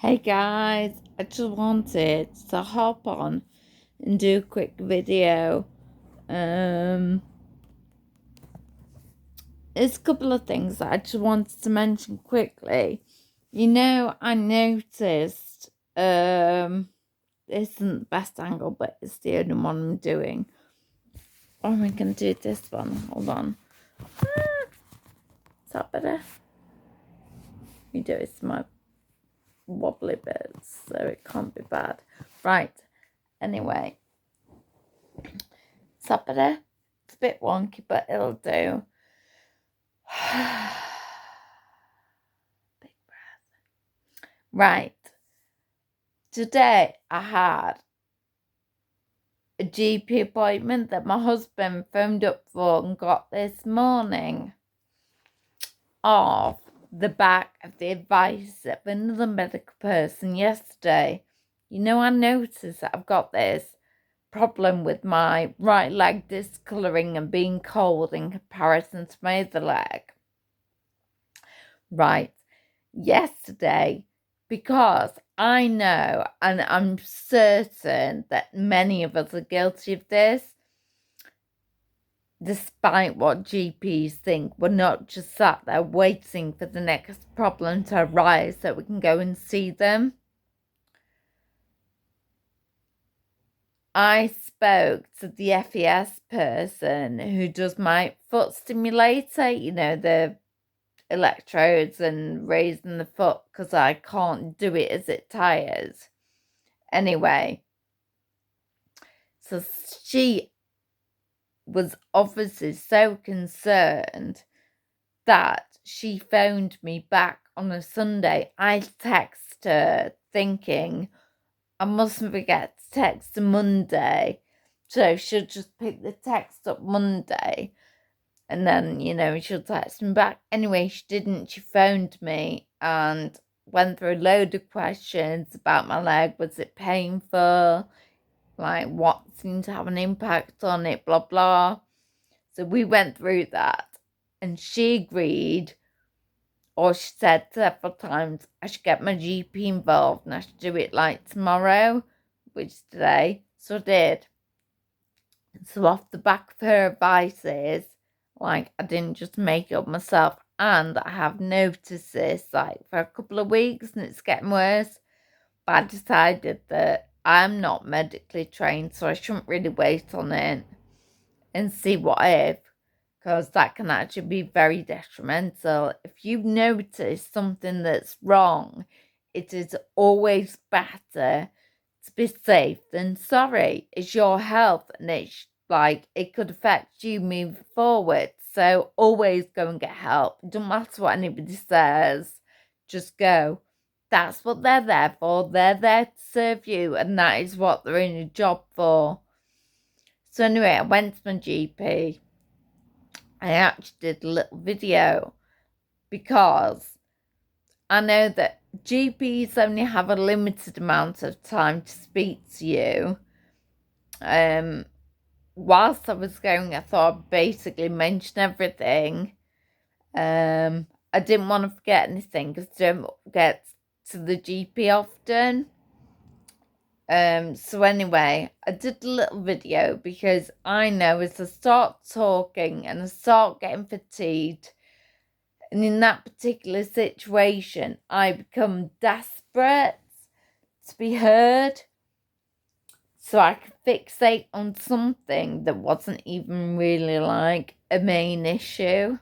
Hey guys, I just wanted to hop on and do a quick video. There's a couple of things that I just wanted to mention quickly. I noticed, this isn't the best angle, but it's the only one I'm doing. Oh, we can do this one. Hold on. Is that better? You do it's my wobbly bits, so it can't be bad. Right. Anyway. Is that better? It's a bit wonky, but it'll do. Big breath. Right. Today I had a GP appointment that my husband phoned up for and got this morning off the back of the advice of another medical person yesterday. I noticed that I've got this problem with my right leg discoloring and being cold in comparison to my other leg. Right. Yesterday, because I know and I'm certain that many of us are guilty of this, despite what GPs think, we're not just sat there waiting for the next problem to arise so we can go and see them. I spoke to the FES person who does my foot stimulator, the electrodes and raising the foot because I can't do it as it tires. Anyway, so she was obviously so concerned that she phoned me back on a Sunday. I texted her thinking I mustn't forget to text her Monday, so she'll just pick the text up Monday. And then, she'll text me back. Anyway, she didn't. She phoned me and went through a load of questions about my leg. Was it painful? Like, what seemed to have an impact on it? Blah, blah. So we went through that. And she agreed, or she said several times, I should get my GP involved and I should do it like tomorrow, which is today. So I did. So off the back of her advices, like, I didn't just make it up myself. And I have noticed this, like, for a couple of weeks, and it's getting worse. But I decided that I'm not medically trained, so I shouldn't really wait on it and see what if, because that can actually be very detrimental. If you notice something that's wrong, it is always better to be safe than sorry. It's your health, and it's like it could affect you moving forward. So always go and get help. It doesn't matter what anybody says, just go. That's what they're there for. They're there to serve you, and that is what they're in a job for. So anyway, I went to my GP. I actually did a little video because I know that GPs only have a limited amount of time to speak to you. Whilst I was going, I thought I'd basically mention everything. I didn't want to forget anything because I don't get to the GP often. So anyway, I did a little video because I know as I start talking and I start getting fatigued, and in that particular situation, I become desperate to be heard. So I could fixate on something that wasn't even really like a main issue.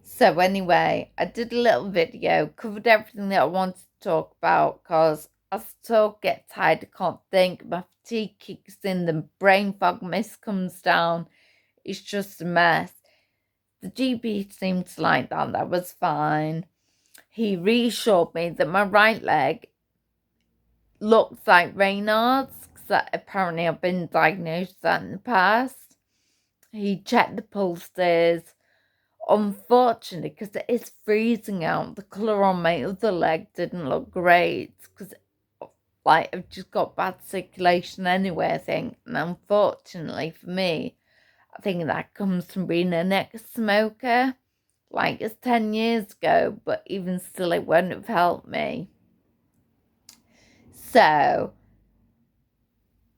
So anyway, I did a little video, covered everything that I wanted to talk about, because I still get tired, I can't think, my fatigue kicks in, the brain fog mist comes down, it's just a mess. The GP seemed to like that was fine. He reassured me that my right leg looks like Raynaud's, because apparently I've been diagnosed with that in the past. He checked the pulses. Unfortunately, because it is freezing out, the colour on my other leg didn't look great, because I've just got bad circulation anyway, I think. And unfortunately for me, I think that comes from being an ex-smoker. Like, it's 10 years ago, but even still, it wouldn't have helped me. So,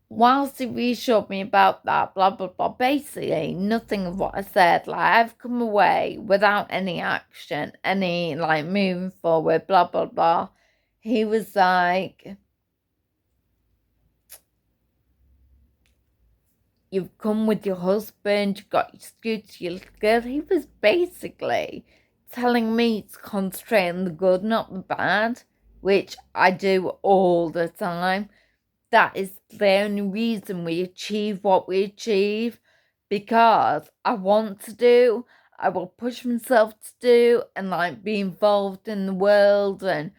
whilst he reassured me about that, blah, blah, blah, basically, nothing of what I said. Like, I've come away without any action, any, like, moving forward, blah, blah, blah. He was like, you've come with your husband, you've got your scooter, your little girl. He was basically telling me to concentrate on the good, not the bad, which I do all the time. That is the only reason we achieve what we achieve, because I want to do, I will push myself to do, and like be involved in the world. And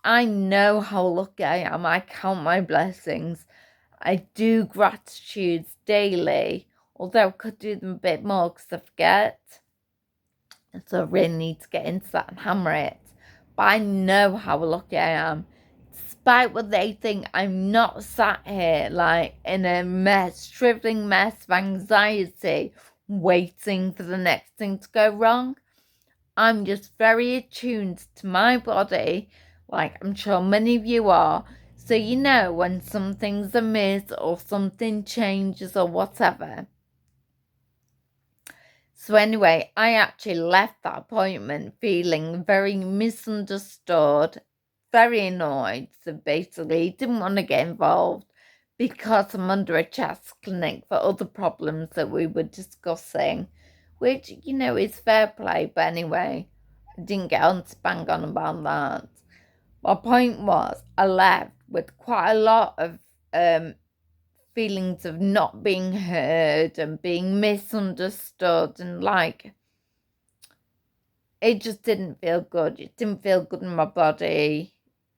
I know how lucky I am. I count my blessings. I do gratitudes daily, although I could do them a bit more because I forget. So I really need to get into that and hammer it. But I know how lucky I am. Despite what they think, I'm not sat here like in a mess, shriveling mess of anxiety, waiting for the next thing to go wrong. I'm just very attuned to my body, like I'm sure many of you are. So you know when something's amiss or something changes or whatever. So anyway, I actually left that appointment feeling very misunderstood, very annoyed. So basically, didn't want to get involved because I'm under a chest clinic for other problems that we were discussing, which, you know, is fair play. But anyway, I didn't get on to bang on about that. My point was, I left with quite a lot of feelings of not being heard and being misunderstood, and like it just didn't feel good. It didn't feel good in my body.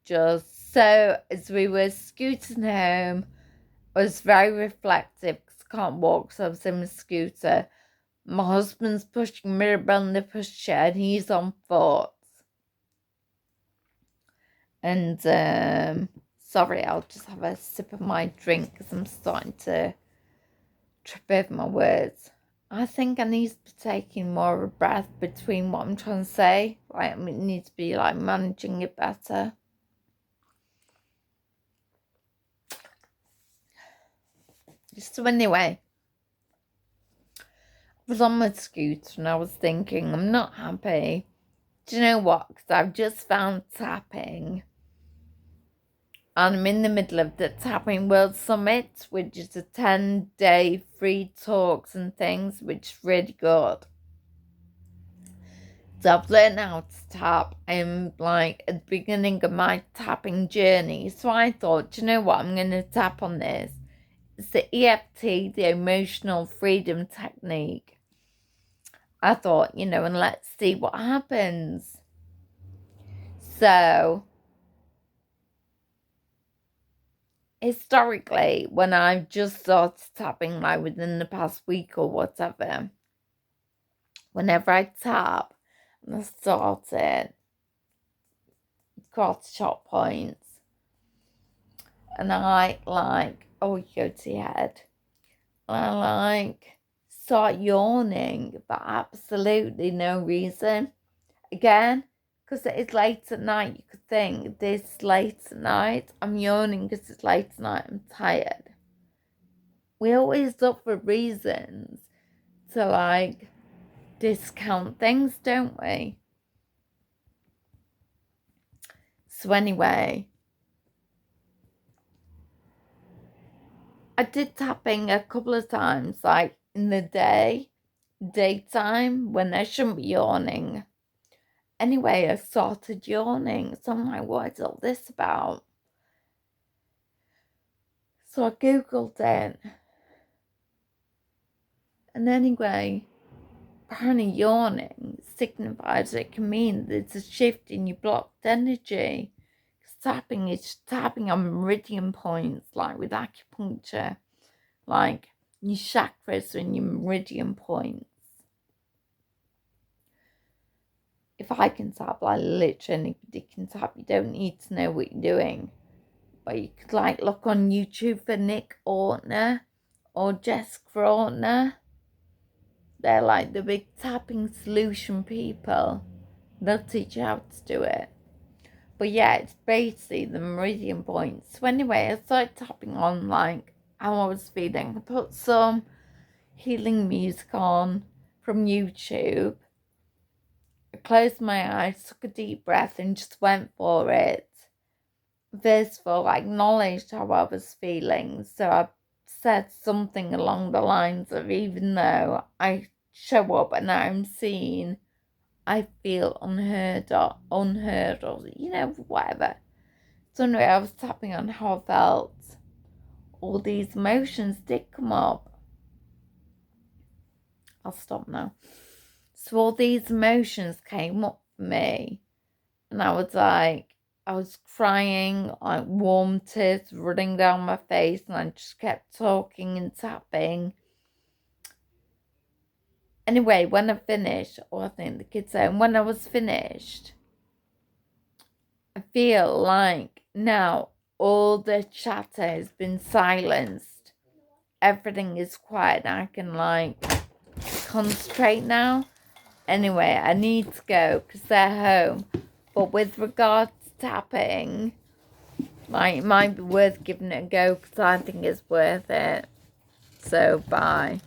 Just so as we were scooting home, I was very reflective because I can't walk, so I was in my scooter. My husband's pushing me around the pushchair and he's on foot. And sorry, I'll just have a sip of my drink because I'm starting to trip over my words. I think I need to be taking more of a breath between what I'm trying to say. Like, I need to be like managing it better. So anyway, I was on my scooter and I was thinking, I'm not happy. Do you know what? Because I've just found tapping. And I'm in the middle of the Tapping World Summit, which is a 10-day free talks and things, which is really good. So I've learned how to tap. I'm like at the beginning of my tapping journey. So I thought, you know what, I'm going to tap on this. It's the EFT, the Emotional Freedom Technique. I thought, you know, and let's see what happens. So historically, when I've just started tapping, like within the past week or whatever, whenever I tap, and I started quarter shot points, and I like, oh, you go to your head, and I like start yawning for absolutely no reason. Again, because it is late at night, you could think this late at night, I'm yawning because it's late at night, I'm tired. We always look for reasons to like discount things, don't we? So anyway, I did tapping a couple of times, like in the daytime, when I shouldn't be yawning. Anyway, I started yawning, so I'm like, what is all this about? So I googled it, and anyway, apparently yawning signifies it can mean there's a shift in your blocked energy. Tapping is tapping on meridian points, like with acupuncture, like your chakras and your meridian points. If I can tap, like literally anybody can tap. You don't need to know what you're doing. But you could like look on YouTube for Nick Ortner or Jessica Ortner. They're like the big tapping solution people. They'll teach you how to do it. But yeah, it's basically the meridian points. So anyway, I started tapping on like how I was feeling. I put some healing music on from YouTube. I closed my eyes, took a deep breath, and just went for it. First of all, I acknowledged how I was feeling. So I said something along the lines of, even though I show up and I'm seen, I feel unheard or whatever. So anyway, I was tapping on how I felt. All these emotions did come up. I'll stop now. So all these emotions came up for me, and I was crying, like warm tears running down my face, and I just kept talking and tapping. Anyway, when I finished, I think the kids said, when I was finished, I feel like now all the chatter has been silenced. Everything is quiet. I can concentrate now. Anyway, I need to go because they're home. But with regards to tapping, it might be worth giving it a go because I think it's worth it. So, bye.